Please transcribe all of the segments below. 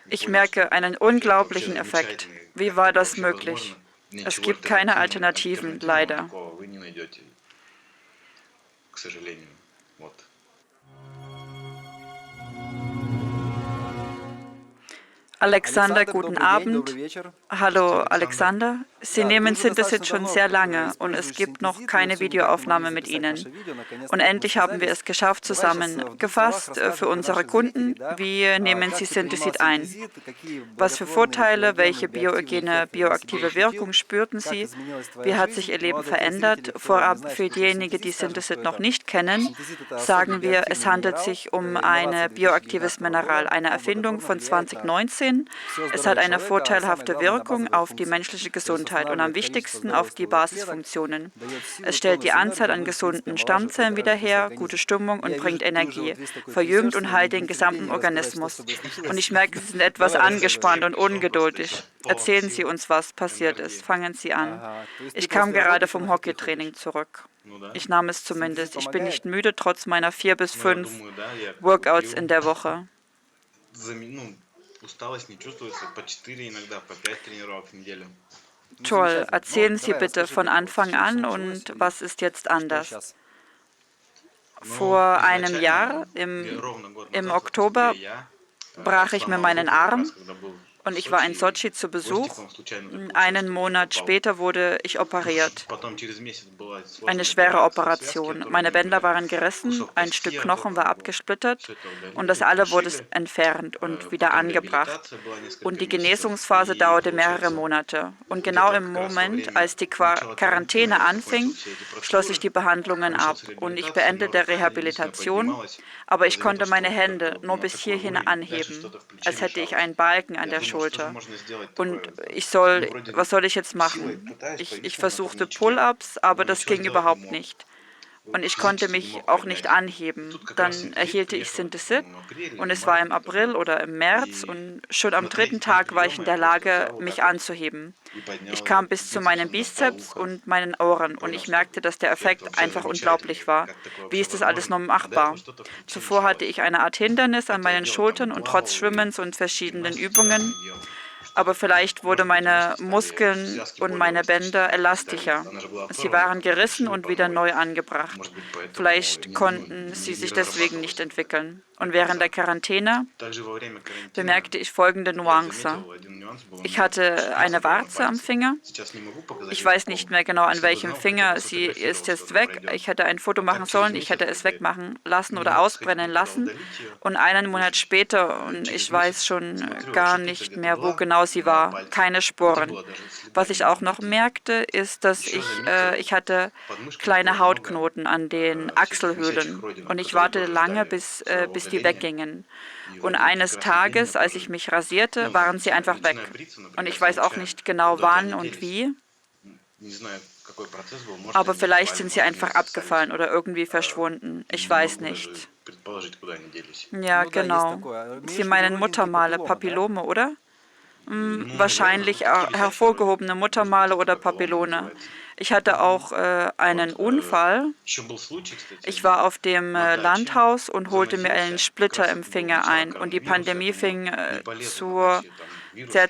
Ich merke einen unglaublichen Effekt. Wie war das möglich? Es gibt keine Alternativen, leider. Alexander, guten Abend. Hallo Alexander. Sie nehmen Synthesit schon sehr lange und es gibt noch keine Videoaufnahme mit Ihnen. Und endlich haben wir es geschafft, zusammengefasst für unsere Kunden. Wie nehmen Sie Synthesit ein? Was für Vorteile, welche bioogene, bioaktive Wirkung spürten Sie? Wie hat sich Ihr Leben verändert? Vorab für diejenigen, die Synthesit noch nicht kennen, sagen wir, es handelt sich um ein bioaktives Mineral, eine Erfindung von 2019. Es hat eine vorteilhafte Wirkung auf die menschliche Gesundheit und am wichtigsten auf die Basisfunktionen. Es stellt die Anzahl an gesunden Stammzellen wieder her, gute Stimmung und bringt Energie, verjüngt und heilt den gesamten Organismus. Und ich merke, Sie sind etwas angespannt und ungeduldig. Erzählen Sie uns, was passiert ist. Fangen Sie an. Ich kam gerade vom Hockeytraining zurück. Ich nahm es zumindest. Ich bin nicht müde, trotz meiner 4 bis 5 Workouts in der Woche. Toll. Erzählen Sie bitte von Anfang an und was ist jetzt anders? Vor einem Jahr, im Oktober, brach ich mir meinen Arm und ich war in Sotschi zu Besuch. Einen Monat später wurde ich operiert. Eine schwere Operation. Meine Bänder waren gerissen, ein Stück Knochen war abgesplittert und das alle wurde entfernt und wieder angebracht. Und die Genesungsphase dauerte mehrere Monate. Und genau im Moment, als die Quarantäne anfing, schloss ich die Behandlungen ab und ich beendete Rehabilitation, aber ich konnte meine Hände nur bis hierhin anheben, als hätte ich einen Balken an der Schulter. Und was soll ich jetzt machen? Ich versuchte Pull-ups, aber das ging überhaupt nicht. Und ich konnte mich auch nicht anheben. Dann erhielt ich Synthesit und es war im April oder im März und schon am 3. Tag war ich in der Lage, mich anzuheben. Ich kam bis zu meinen Bizeps und meinen Ohren und ich merkte, dass der Effekt einfach unglaublich war. Wie ist das alles noch machbar? Zuvor hatte ich eine Art Hindernis an meinen Schultern und trotz Schwimmens und verschiedenen Übungen, aber vielleicht wurden meine Muskeln und meine Bänder elastischer. Sie waren gerissen und wieder neu angebracht. Vielleicht konnten sie sich deswegen nicht entwickeln. Und während der Quarantäne bemerkte ich folgende Nuance. Ich hatte eine Warze am Finger. Ich weiß nicht mehr genau, an welchem Finger. Sie ist jetzt weg. Ich hätte ein Foto machen sollen. Ich hätte es wegmachen lassen oder ausbrennen lassen. Und einen Monat später, und ich weiß schon gar nicht mehr, wo genau sie war, keine Sporen. Was ich auch noch merkte, ist, dass ich hatte kleine Hautknoten an den Achselhöhlen. Und ich wartete lange, bis die weggingen. Und eines Tages, als ich mich rasierte, waren sie einfach weg. Und ich weiß auch nicht genau wann und wie. Aber vielleicht sind sie einfach abgefallen oder irgendwie verschwunden. Ich weiß nicht. Ja, genau. Sie meinen Muttermale, Papillome, oder? Wahrscheinlich hervorgehobene Muttermale oder Papillone. Ich hatte auch einen Unfall. Ich war auf dem Landhaus und holte mir einen Splitter im Finger ein. Und die Pandemie fing zur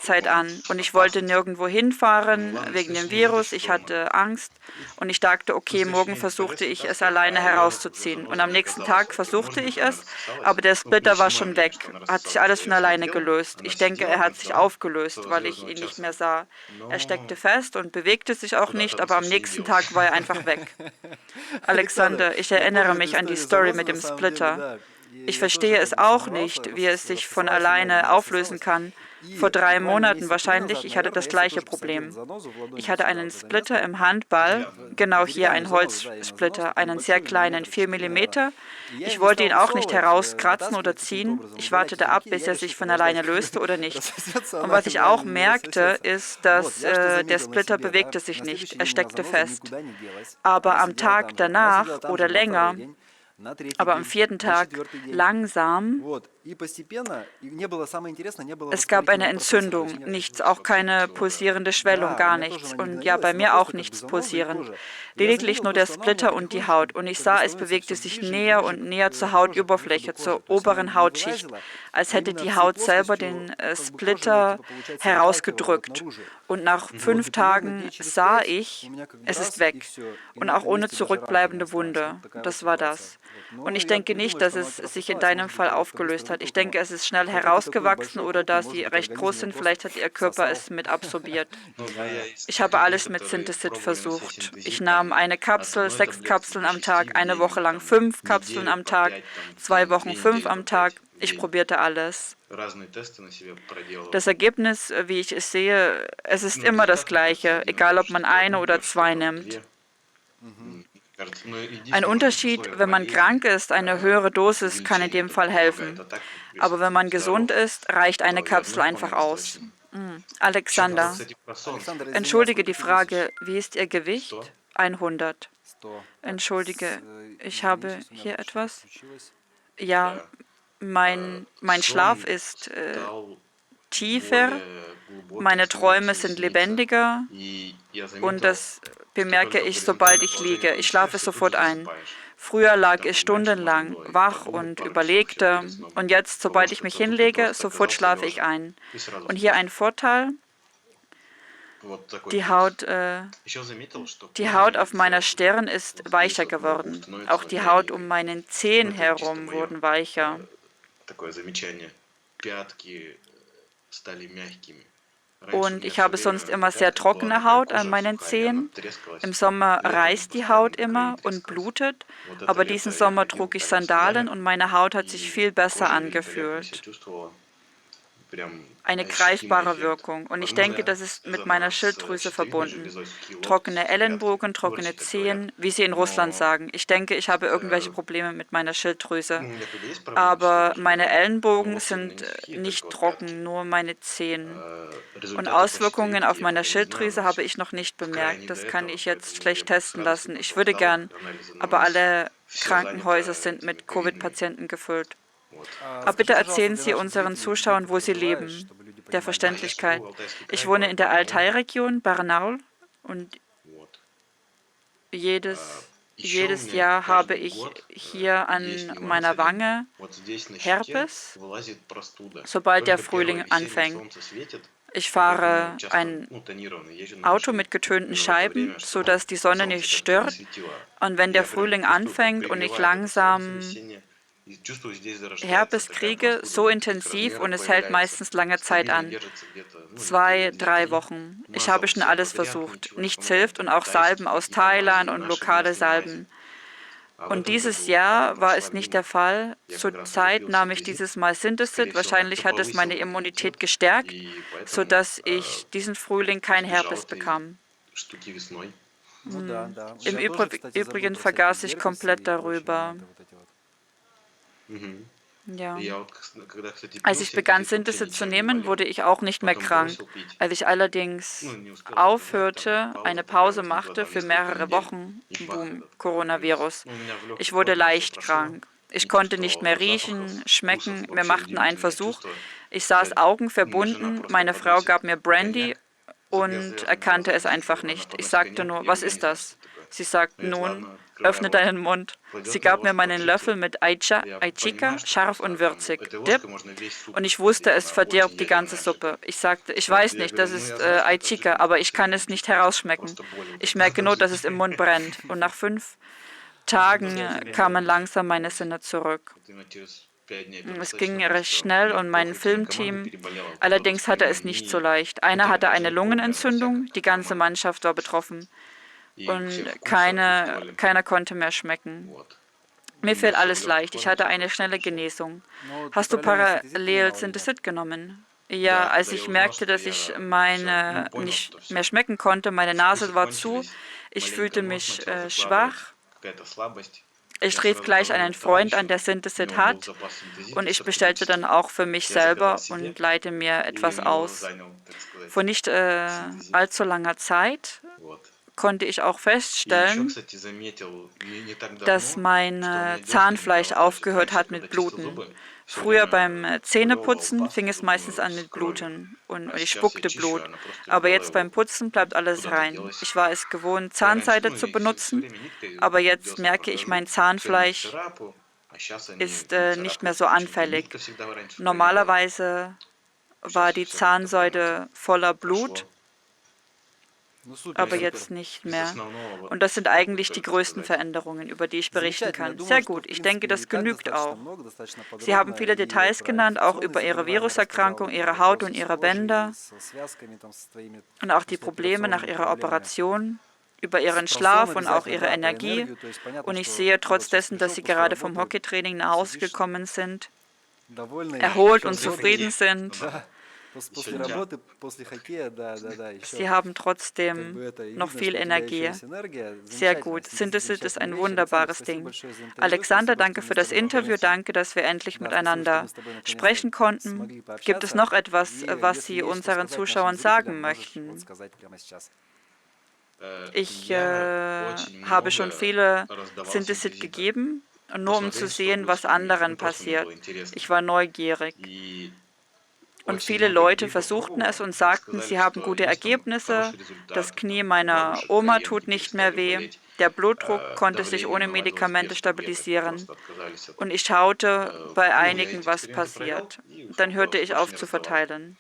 Zeit an. Und ich wollte nirgendwo hinfahren wegen dem Virus. Ich hatte Angst. Und ich dachte, okay, morgen versuchte ich es alleine herauszuziehen. Und am nächsten Tag versuchte ich es, aber der Splitter war schon weg. Hat sich alles von alleine gelöst. Ich denke, er hat sich aufgelöst, weil ich ihn nicht mehr sah. Er steckte fest und bewegte sich auch nicht, aber am nächsten Tag war er einfach weg. Alexander, ich erinnere mich an die Story mit dem Splitter. Ich verstehe es auch nicht, wie es sich von alleine auflösen kann. Vor 3 Monaten wahrscheinlich, ich hatte das gleiche Problem. Ich hatte einen Splitter im Handball, genau hier ein Holzsplitter, einen sehr kleinen, 4 mm. Ich wollte ihn auch nicht herauskratzen oder ziehen. Ich wartete ab, bis er sich von alleine löste oder nicht. Und was ich auch merkte, ist, dass der Splitter bewegte sich nicht. Er steckte fest. Aber am Tag danach oder länger, aber am 4. Tag langsam Es gab eine Entzündung, nichts, auch keine pulsierende Schwellung, gar nichts. Und ja, bei mir auch nichts pulsierend. Lediglich nur der Splitter und die Haut. Und ich sah, es bewegte sich näher und näher zur Hautüberfläche, zur oberen Hautschicht, als hätte die Haut selber den Splitter herausgedrückt. Und nach 5 Tagen sah ich, es ist weg. Und auch ohne zurückbleibende Wunde. Das war das. Und ich denke nicht, dass es sich in deinem Fall aufgelöst hat. Ich denke, es ist schnell herausgewachsen oder da sie recht groß sind, vielleicht hat ihr Körper es mit absorbiert. Ich habe alles mit Synthesit versucht. Ich nahm eine Kapsel, 6 Kapseln am Tag, eine Woche lang 5 Kapseln am Tag, 2 Wochen 5 am Tag. Ich probierte alles. Das Ergebnis, wie ich es sehe, es ist immer das Gleiche, egal ob man eine oder 2 nimmt. Ein Unterschied, wenn man krank ist, eine höhere Dosis kann in dem Fall helfen. Aber wenn man gesund ist, reicht eine Kapsel einfach aus. Alexander, entschuldige die Frage, wie ist Ihr Gewicht? 100. Entschuldige, ich habe hier etwas. Ja, mein Schlaf ist tiefer, meine Träume sind lebendiger und das bemerke ich, sobald ich liege. Ich schlafe sofort ein. Früher lag ich stundenlang wach und überlegte und jetzt, sobald ich mich hinlege, sofort schlafe ich ein. Und hier ein Vorteil, die Haut auf meiner Stirn ist weicher geworden. Auch die Haut um meinen Zehen herum wurden weicher. Und ich habe sonst immer sehr trockene Haut an meinen Zehen. Im Sommer reißt die Haut immer und blutet, aber diesen Sommer trug ich Sandalen und meine Haut hat sich viel besser angefühlt. Eine greifbare Wirkung. Und ich denke, das ist mit meiner Schilddrüse verbunden. Trockene Ellenbogen, trockene Zehen, wie sie in Russland sagen. Ich denke, ich habe irgendwelche Probleme mit meiner Schilddrüse. Aber meine Ellenbogen sind nicht trocken, nur meine Zehen. Und Auswirkungen auf meine Schilddrüse habe ich noch nicht bemerkt. Das kann ich jetzt schlecht testen lassen. Ich würde gern, aber alle Krankenhäuser sind mit Covid-Patienten gefüllt. Aber bitte erzählen Sie unseren Zuschauern, wo Sie leben, der Verständlichkeit. Ich wohne in der Altai-Region, Barnaul, und jedes Jahr habe ich hier an meiner Wange Herpes, sobald der Frühling anfängt. Ich fahre ein Auto mit getönten Scheiben, sodass die Sonne nicht stört. Und wenn der Frühling anfängt und ich langsam Herpes kriege, so intensiv und es hält meistens lange Zeit an. 2, 3 Wochen. Ich habe schon alles versucht. Nichts hilft und auch Salben aus Thailand und lokale Salben. Und dieses Jahr war es nicht der Fall. Zurzeit nahm ich dieses Mal Synthesit. Wahrscheinlich hat es meine Immunität gestärkt, sodass ich diesen Frühling kein Herpes bekam. Im Übrigen vergaß ich komplett darüber. Ja. Als ich begann, Synthesit zu nehmen, wurde ich auch nicht mehr krank. Als ich allerdings aufhörte, eine Pause machte für mehrere Wochen, boom, Coronavirus. Ich wurde leicht krank. Ich konnte nicht mehr riechen, schmecken. Wir machten einen Versuch. Ich saß Augen verbunden. Meine Frau gab mir Brandy und erkannte es einfach nicht. Ich sagte nur, was ist das? Sie sagt, nun, öffne deinen Mund. Sie gab mir meinen Löffel mit Aichika, scharf und würzig. Dip. Und ich wusste, es verdirbt die ganze Suppe. Ich sagte, ich weiß nicht, das ist Aichika, aber ich kann es nicht herausschmecken. Ich merke nur, dass es im Mund brennt. Und nach 5 Tagen kamen langsam meine Sinne zurück. Es ging recht schnell und mein Filmteam allerdings hatte es nicht so leicht. Einer hatte eine Lungenentzündung, die ganze Mannschaft war betroffen. Und keiner konnte mehr schmecken. Mir fiel alles leicht. Ich hatte eine schnelle Genesung. Hast du parallel Synthesit genommen? Ja, als ich merkte, dass ich meine nicht mehr schmecken konnte, meine Nase war zu, ich fühlte mich schwach. Ich rief gleich einen Freund an, der Synthesit hat, und ich bestellte dann auch für mich selber und leite mir etwas aus. Vor nicht allzu langer Zeit konnte ich auch feststellen, dass mein Zahnfleisch aufgehört hat mit Bluten. Früher beim Zähneputzen fing es meistens an mit Bluten und ich spuckte Blut. Aber jetzt beim Putzen bleibt alles rein. Ich war es gewohnt, Zahnseide zu benutzen, aber jetzt merke ich, mein Zahnfleisch ist nicht mehr so anfällig. Normalerweise war die Zahnseide voller Blut, aber jetzt nicht mehr. Und das sind eigentlich die größten Veränderungen, über die ich berichten kann. Sehr gut, ich denke, das genügt auch. Sie haben viele Details genannt, auch über Ihre Viruserkrankung, Ihre Haut und Ihre Bänder und auch die Probleme nach Ihrer Operation, über Ihren Schlaf und auch Ihre Energie. Und ich sehe trotz dessen, dass Sie gerade vom Hockeytraining nach Hause gekommen sind, erholt und zufrieden sind. Sie haben trotzdem noch viel Energie. Sehr gut. Synthesit ist ein wunderbares Ding. Alexander, danke für das Interview. Danke, dass wir endlich miteinander sprechen konnten. Gibt es noch etwas, was Sie unseren Zuschauern sagen möchten? Ich habe schon viele Synthesit gegeben, nur um zu sehen, was anderen passiert. Ich war neugierig. Und viele Leute versuchten es und sagten, sie haben gute Ergebnisse, das Knie meiner Oma tut nicht mehr weh, der Blutdruck konnte sich ohne Medikamente stabilisieren. Und ich schaute bei einigen, was passiert. Dann hörte ich auf zu verteilen.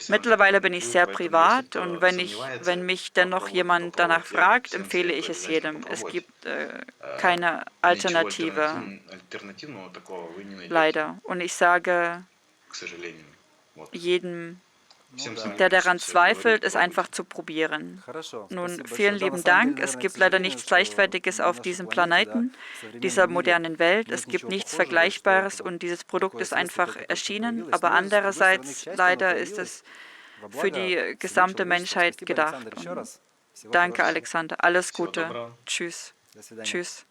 Mittlerweile bin ich sehr privat und wenn mich dennoch jemand danach fragt, empfehle ich es jedem. Es gibt keine Alternative, leider. Und ich sage jedem, der daran zweifelt, es einfach zu probieren. Nun, vielen lieben Dank. Es gibt leider nichts Gleichwertiges auf diesem Planeten, dieser modernen Welt. Es gibt nichts Vergleichbares und dieses Produkt ist einfach erschienen. Aber andererseits, leider ist es für die gesamte Menschheit gedacht. Und danke, Alexander. Alles Gute. Tschüss. Tschüss.